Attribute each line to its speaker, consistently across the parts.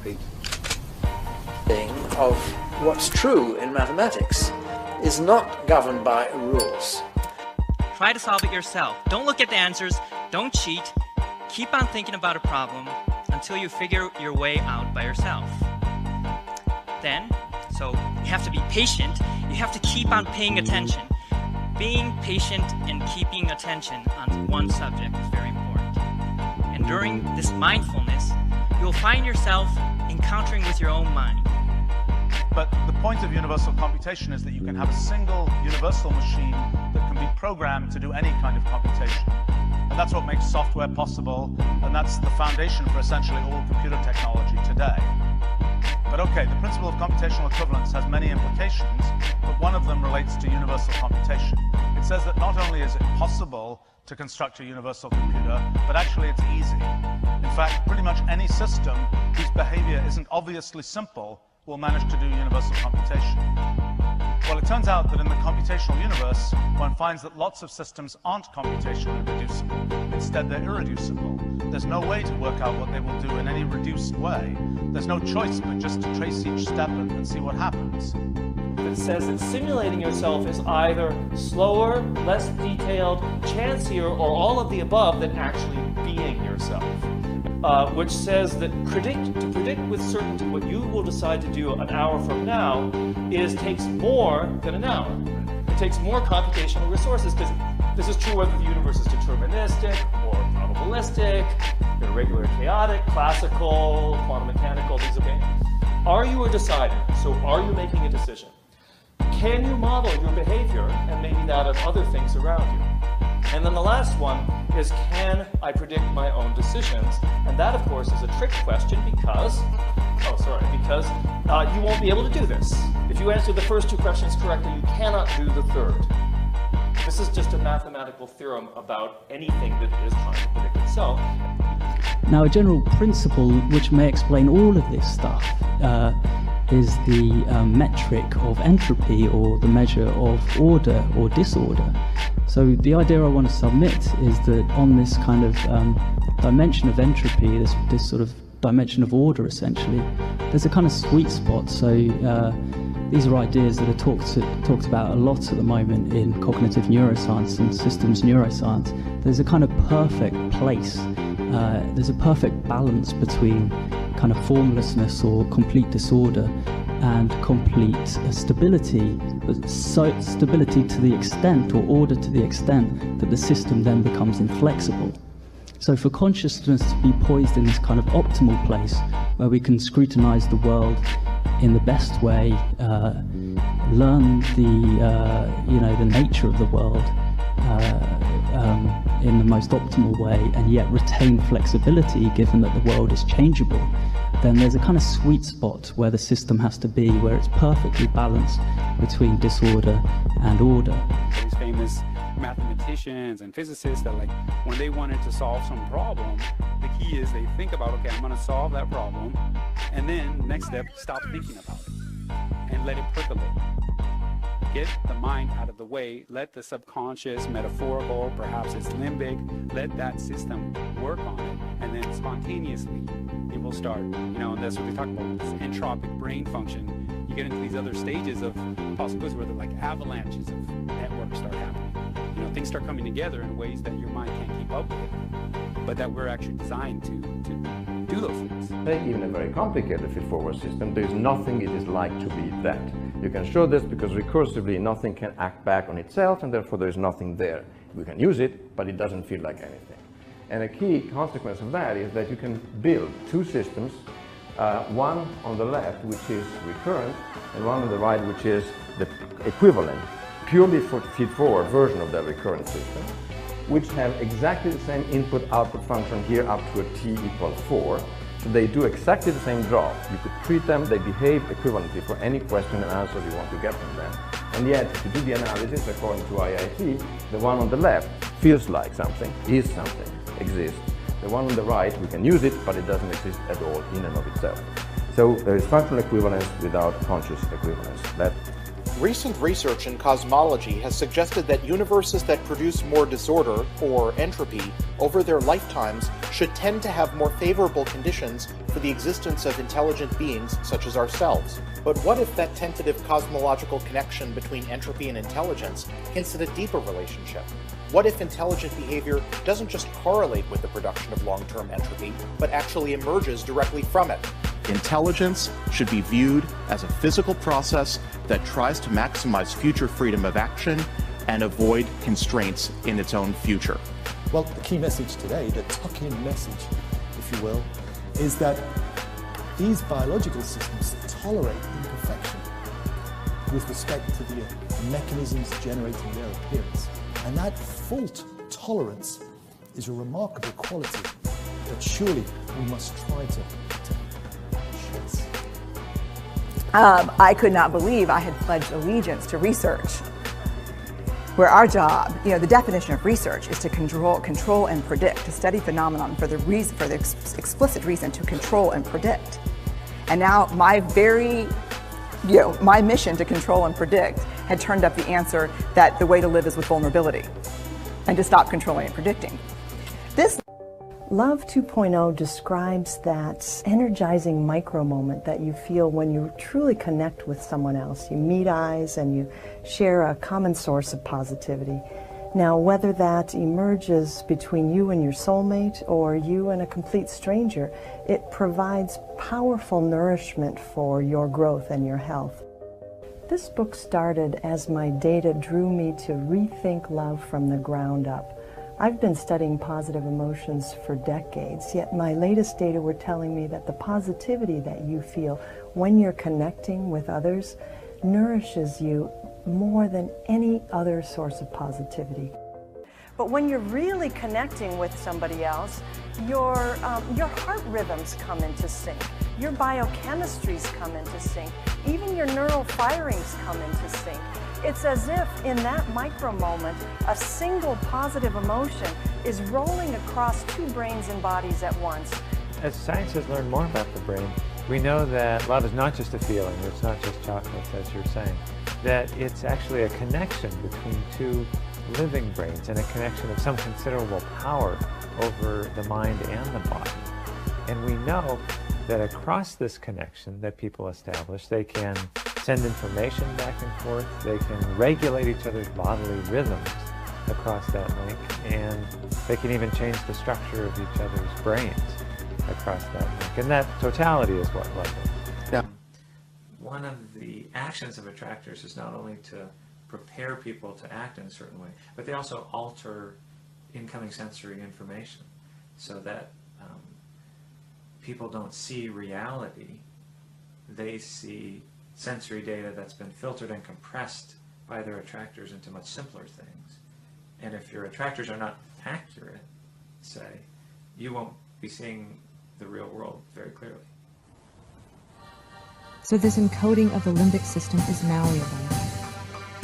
Speaker 1: entropy. Of what's true in mathematics is not governed by rules.
Speaker 2: Try to solve it yourself. Don't look at the answers. Don't cheat. Keep on thinking about a problem until you figure your way out by yourself. Then, so you have to be patient. You have to keep on paying attention. Being patient and keeping attention on one subject is very important. And during this mindfulness, you'll find yourself encountering with your own mind.
Speaker 3: But the point of universal computation is that you can have a single universal machine that can be programmed to do any kind of computation. And that's what makes software possible, and that's the foundation for essentially all computer technology today. But okay, the principle of computational equivalence has many implications, but one of them relates to universal computation. It says that not only is it possible to construct a universal computer, but actually it's easy. In fact, pretty much any system whose behavior isn't obviously simple will manage to do universal computation. Well, it turns out that in the computational universe, one finds that lots of systems aren't computationally reducible. Instead, they're irreducible. There's no way to work out what they will do in any reduced way. There's no choice but just to trace each step and see what happens.
Speaker 4: It says that simulating yourself is either slower, less detailed, chancier, or all of the above than actually being yourself. Which says that to predict with certainty what you will decide to do an hour from now takes more than an hour. It takes more computational resources, because this is true whether the universe is deterministic or probabilistic, irregular, chaotic, classical, quantum mechanical, these are games. Are you a decider? So are you making a decision? Can you model your behavior and maybe that of other things around you? And then the last one is, can I predict my own decisions? And that, of course, is a trick question because you won't be able to do this. If you answer the first two questions correctly, you cannot do the third. This is just a mathematical theorem about anything that is trying to predict itself.
Speaker 5: Now, a general principle which may explain all of this stuff is the metric of entropy, or the measure of order or disorder. So the idea I want to submit is that on this kind of dimension of entropy, this sort of dimension of order essentially, there's a kind of sweet spot. So these are ideas that are talked about a lot at the moment in cognitive neuroscience and systems neuroscience. There's a kind of perfect place. There's a perfect balance between kind of formlessness or complete disorder and complete stability, but so stability to the extent, or order to the extent, that the system then becomes inflexible. So for consciousness to be poised in this kind of optimal place where we can scrutinize the world in the best way, learn the nature of the world in the most optimal way, and yet retain flexibility given that the world is changeable, then there's a kind of sweet spot where the system has to be, where it's perfectly balanced between disorder and order.
Speaker 6: These famous mathematicians and physicists that, like, when they wanted to solve some problem, the key is they think about, okay, I'm going to solve that problem, and then next step, stop thinking about it and let it percolate. Get the mind out of the way, let the subconscious, metaphorical, perhaps it's limbic, let that system work on it, and then spontaneously it will start. And that's what we talk about, this entropic brain function. You get into these other stages of possibilities where they're like avalanches of networks start happening. Things start coming together in ways that your mind can't keep up with, but that we're actually designed to do those things.
Speaker 7: Take even a very complicated feed-forward system, there is nothing it is like to be that. You can show this because recursively nothing can act back on itself, and therefore there is nothing there. We can use it, but it doesn't feel like anything. And a key consequence of that is that you can build two systems, one on the left which is recurrent, and one on the right which is the equivalent, purely feed-forward version of that recurrent system, which have exactly the same input-output function here up to a t equals 4. So they do exactly the same job. You could treat them, they behave equivalently for any question and answer you want to get from them. And yet, if you do the analysis according to IIT, the one on the left feels like something, is something, exists. The one on the right, we can use it, but it doesn't exist at all in and of itself. So there is functional equivalence without conscious equivalence.
Speaker 8: Recent research in cosmology has suggested that universes that produce more disorder, or entropy, over their lifetimes should tend to have more favorable conditions for the existence of intelligent beings such as ourselves. But what if that tentative cosmological connection between entropy and intelligence hints at a deeper relationship? What if intelligent behavior doesn't just correlate with the production of long-term entropy, but actually emerges directly from it? Intelligence should be viewed as a physical process that tries to maximize future freedom of action and avoid constraints in its own future.
Speaker 9: Well, the key message today, the tuck-in message, if you will, is that these biological systems tolerate imperfection with respect to the mechanisms generating their appearance. And that fault tolerance is a remarkable quality that surely we must try to chase.
Speaker 10: I could not believe I had pledged allegiance to research, where our job, the definition of research is to control and predict, to study phenomenon for the explicit reason to control and predict. And now my my mission to control and predict had turned up the answer that the way to live is with vulnerability and to stop controlling and predicting.
Speaker 11: Love 2.0 describes that energizing micro moment that you feel when you truly connect with someone else. You meet eyes and you share a common source of positivity. Now, whether that emerges between you and your soulmate or you and a complete stranger, it provides powerful nourishment for your growth and your health. This book started as my data drew me to rethink love from the ground up. I've been studying positive emotions for decades, yet my latest data were telling me that the positivity that you feel when you're connecting with others nourishes you more than any other source of positivity. But when you're really connecting with somebody else, your heart rhythms come into sync, your biochemistries come into sync, even your neural firings come into sync. It's as if in that micro moment, a single positive emotion is rolling across two brains and bodies at once.
Speaker 12: As science has learned more about the brain, we know that love is not just a feeling, it's not just chocolates, as you're saying, that it's actually a connection between two living brains and a connection of some considerable power over the mind and the body. And we know that across this connection that people establish, they can send information back and forth, they can regulate each other's bodily rhythms across that link, and they can even change the structure of each other's brains across that link. And that totality is what love is.
Speaker 8: Yeah.
Speaker 13: One of the actions of attractors is not only to prepare people to act in a certain way, but they also alter incoming sensory information so that people don't see reality, they see sensory data that's been filtered and compressed by their attractors into much simpler things. And if your attractors are not accurate, say, you won't be seeing the real world very clearly.
Speaker 14: So this encoding of the limbic system is malleable.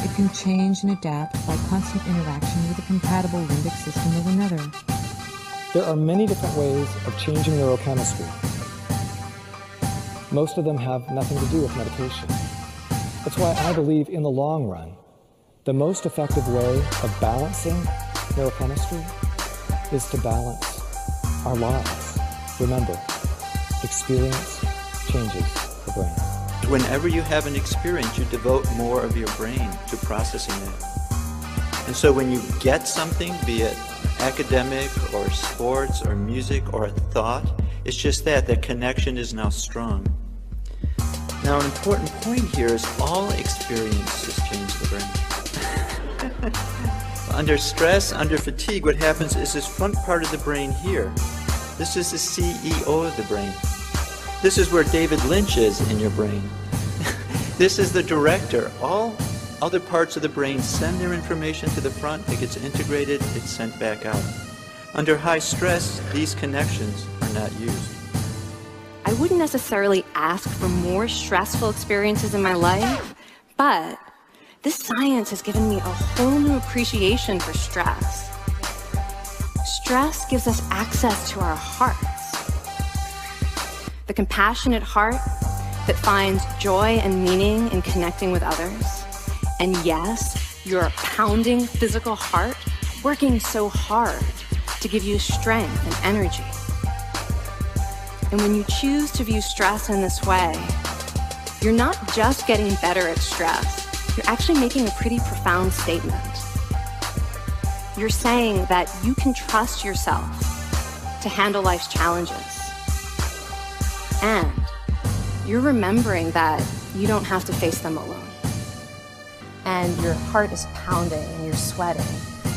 Speaker 14: It can change and adapt by constant interaction with a compatible limbic system of another.
Speaker 15: There are many different ways of changing neurochemistry. Most of them have nothing to do with medication. That's why I believe in the long run, the most effective way of balancing neurochemistry is to balance our lives. Remember, experience changes the brain.
Speaker 16: Whenever you have an experience, you devote more of your brain to processing it. And so when you get something, be it academic or sports or music or a thought, it's just that connection is now strong. Now an important point here is all experiences change the brain. Under stress, under fatigue, what happens is this front part of the brain here. This is the CEO of the brain. This is where David Lynch is in your brain. This is the director. All other parts of the brain send their information to the front, it gets integrated, it's sent back out. Under high stress, these connections are not used.
Speaker 17: I wouldn't necessarily ask for more stressful experiences in my life, but this science has given me a whole new appreciation for stress. Stress gives us access to our hearts. The compassionate heart that finds joy and meaning in connecting with others. And yes, your pounding physical heart working so hard to give you strength and energy. And when you choose to view stress in this way, you're not just getting better at stress, you're actually making a pretty profound statement. You're saying that you can trust yourself to handle life's challenges. And you're remembering that you don't have to face them alone.
Speaker 18: And your heart is pounding and you're sweating.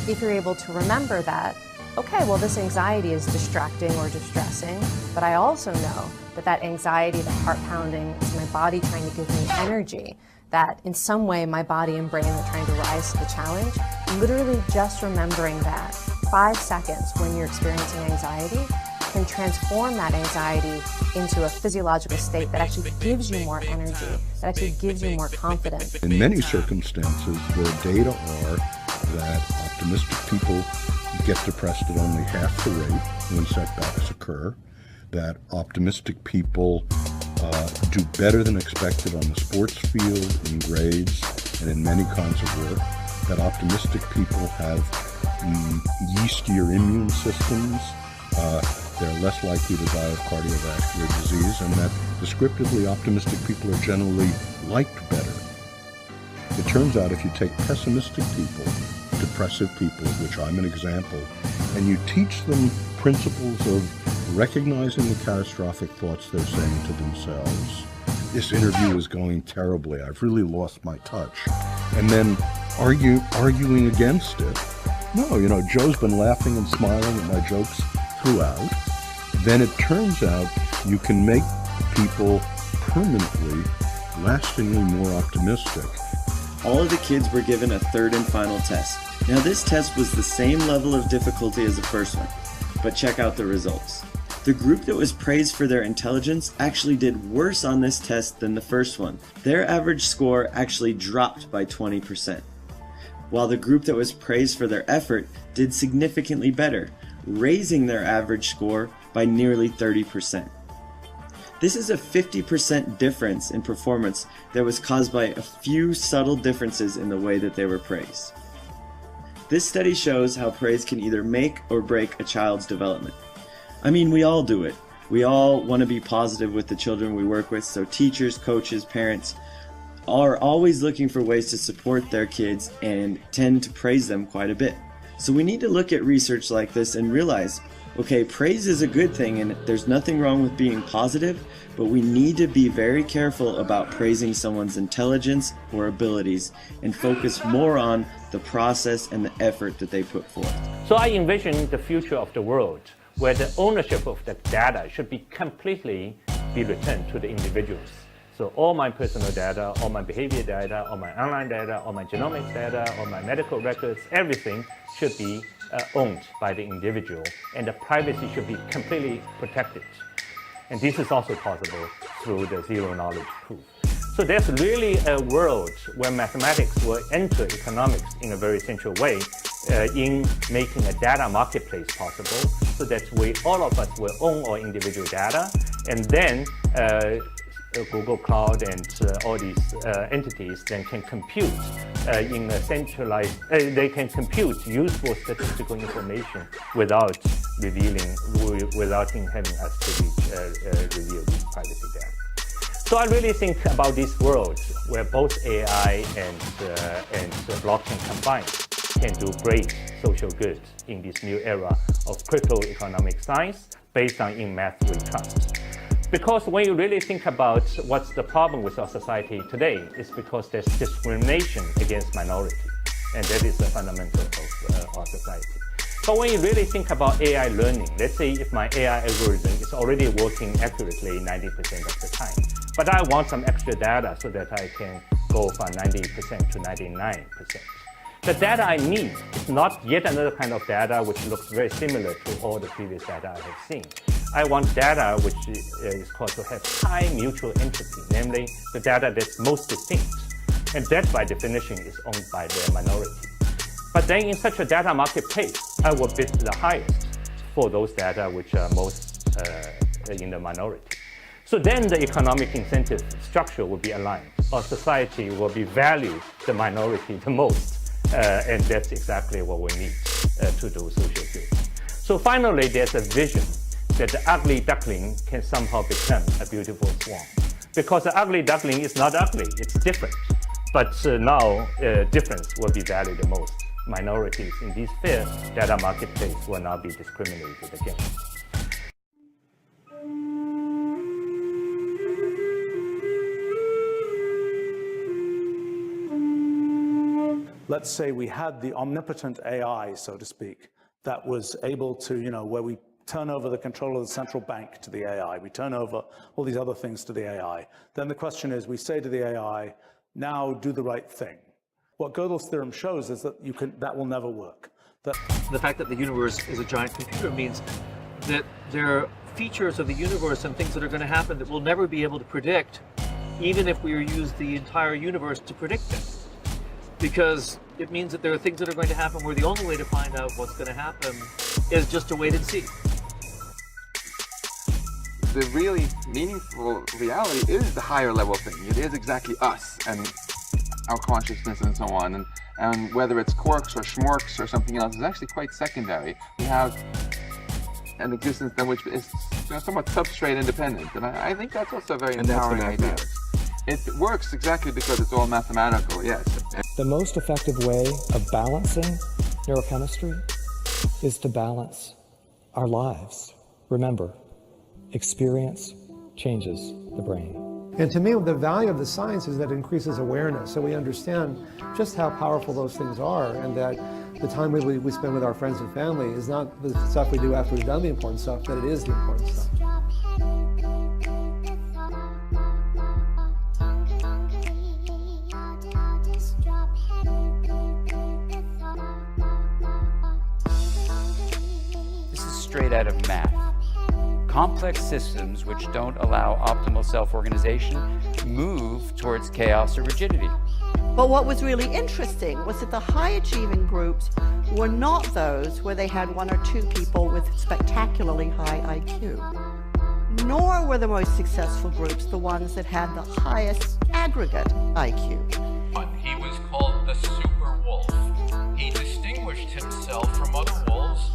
Speaker 18: If you're able to remember that, okay, well, this anxiety is distracting or distressing, but I also know that that anxiety, the heart pounding, is my body trying to give me energy, that in some way my body and brain are trying to rise to the challenge. Literally just remembering that 5 seconds when you're experiencing anxiety can transform that anxiety into a physiological state that actually gives you more energy, that actually gives you more confidence.
Speaker 19: In many circumstances, the data are that optimistic people get depressed at only half the rate when setbacks occur, that optimistic people do better than expected on the sports field, in grades, and in many kinds of work, that optimistic people have yeastier immune systems, they're less likely to die of cardiovascular disease, and that descriptively optimistic people are generally liked better. It turns out if you take pessimistic people, depressive people, of which I'm an example, and you teach them principles of recognizing the catastrophic thoughts they're saying to themselves. This interview is going terribly. I've really lost my touch. And then arguing against it. No, you know, Joe's been laughing and smiling at my jokes throughout. Then it turns out you can make people permanently, lastingly more optimistic.
Speaker 20: All of the kids were given a third and final test. Now this test was the same level of difficulty as the first one, but check out the results. The group that was praised for their intelligence actually did worse on this test than the first one. Their average score actually dropped by 20%, while the group that was praised for their effort did significantly better, raising their average score by nearly 30%. This is a 50% difference in performance that was caused by a few subtle differences in the way that they were praised. This study shows how praise can either make or break a child's development. I mean, we all do it. We all want to be positive with the children we work with, so teachers, coaches, parents are always looking for ways to support their kids and tend to praise them quite a bit. So we need to look at research like this and realize, okay, praise is a good thing and there's nothing wrong with being positive, but we need to be very careful about praising someone's intelligence or abilities and focus more on the process and the effort that they put forth.
Speaker 21: So I envision the future of the world where the ownership of the data should be completely returned to the individuals. So all my personal data, all my behavior data, all my online data, all my genomics data, all my medical records, everything should be owned by the individual, and the privacy should be completely protected. And this is also possible through the zero knowledge proof. So there's really a world where mathematics will enter economics in a very central way in making a data marketplace possible, so that all of us will own our individual data, and then Google Cloud and all these entities then can compute in a centralized, they can compute useful statistical information without without having us to reveal these privacy data. So I really think about this world where both AI and blockchain combined can do great social good in this new era of crypto-economic science based on in math we trust. Because when you really think about what's the problem with our society today, it's because there's discrimination against minority, and that is the fundamental of our society. But when you really think about AI learning, let's say if my AI algorithm is already working accurately 90% of the time, but I want some extra data so that I can go from 90% to 99%. The data I need is not yet another kind of data which looks very similar to all the previous data I have seen. I want data which is called to have high mutual entropy, namely the data that's most distinct. And that by definition is owned by the minority. But then in such a data marketplace, I will bid the highest for those data which are most in the minority. So then the economic incentive structure will be aligned. Our society will be valued the minority the most. And that's exactly what we need to do social good. So finally, there's a vision that the ugly duckling can somehow become a beautiful swan. Because the ugly duckling is not ugly, it's different. But now, difference will be valued the most. Minorities in this fair data marketplace will not be discriminated against.
Speaker 3: Let's say we had the omnipotent AI, so to speak, that was able to, where we turn over the control of the central bank to the AI, we turn over all these other things to the AI. Then the question is, we say to the AI, now do the right thing. What Gödel's theorem shows is that that will never work.
Speaker 4: The fact that the universe is a giant computer means that there are features of the universe and things that are going to happen that we'll never be able to predict, even if we use the entire universe to predict them. Because it means that there are things that are going to happen where the only way to find out what's going to happen is just to wait and see.
Speaker 1: The really meaningful reality is the higher level thing. It is exactly us and our consciousness and so on. And whether it's quarks or schmorks or something else is actually quite secondary. We have an existence then which is somewhat substrate independent. And I think that's also a very empowering idea. It works exactly because it's all mathematical, yes.
Speaker 15: The most effective way of balancing neurochemistry is to balance our lives. Remember, experience changes the brain.
Speaker 9: And to me, the value of the science is that it increases awareness, so we understand just how powerful those things are, and that the time we spend with our friends and family is not the stuff we do after we've done the important stuff, but it is the important stuff.
Speaker 22: This is straight out of math. Complex systems which don't allow optimal self-organization move towards chaos or rigidity.
Speaker 23: But what was really interesting was that the high-achieving groups were not those where they had one or two people with spectacularly high IQ. Nor were the most successful groups the ones that had the highest aggregate IQ.
Speaker 24: He was called the super wolf. He distinguished himself from other wolves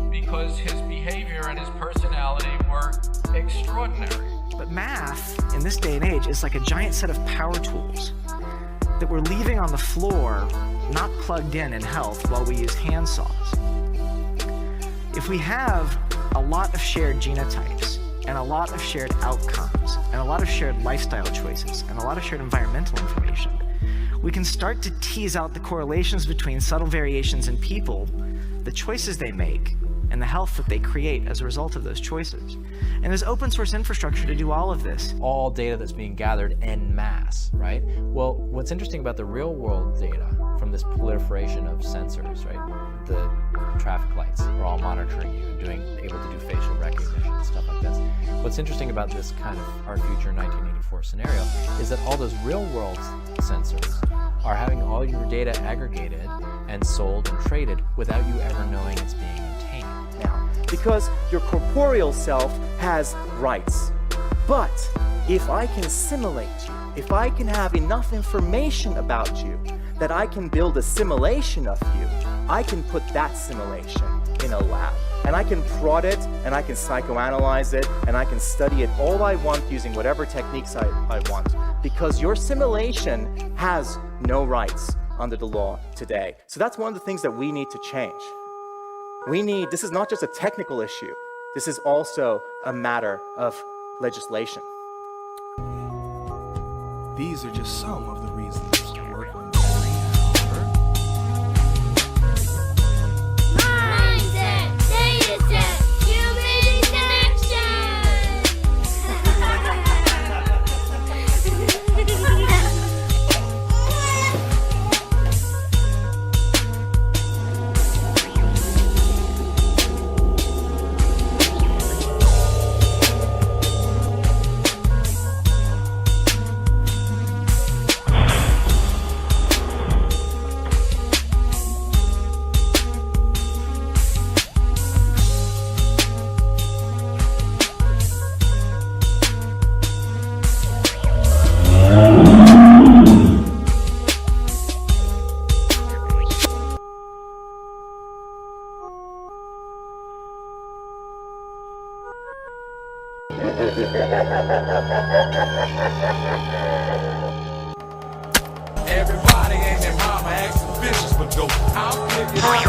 Speaker 24: because his behavior and his personality were extraordinary.
Speaker 25: But math, in this day and age, is like a giant set of power tools that we're leaving on the floor, not plugged in health, while we use hand saws. If we have a lot of shared genotypes, and a lot of shared outcomes, and a lot of shared lifestyle choices, and a lot of shared environmental information, we can start to tease out the correlations between subtle variations in people, the choices they make, and the health that they create as a result of those choices. And there's open source infrastructure to do all of this.
Speaker 26: All data that's being gathered en masse, right? Well, what's interesting about the real world data from this proliferation of sensors, right? The traffic lights are all monitoring you and able to do facial recognition and stuff like this. What's interesting about this kind of our future 1984 scenario is that all those real world sensors are having all your data aggregated and sold and traded without you ever knowing it's being obtained.
Speaker 27: Now, because your corporeal self has rights. But if I can simulate you, if I can have enough information about you that I can build a simulation of you, I can put that simulation in a lab. And I can prod it, and I can psychoanalyze it, and I can study it all I want using whatever techniques I want. Because your simulation has no rights under the law today. So that's one of the things that we need to change. This is not just a technical issue, this is also a matter of legislation.
Speaker 28: These are just some of the reasons to work on
Speaker 29: Mindset, data set, human
Speaker 2: Everybody and their mama acting vicious, but dope. I'm picking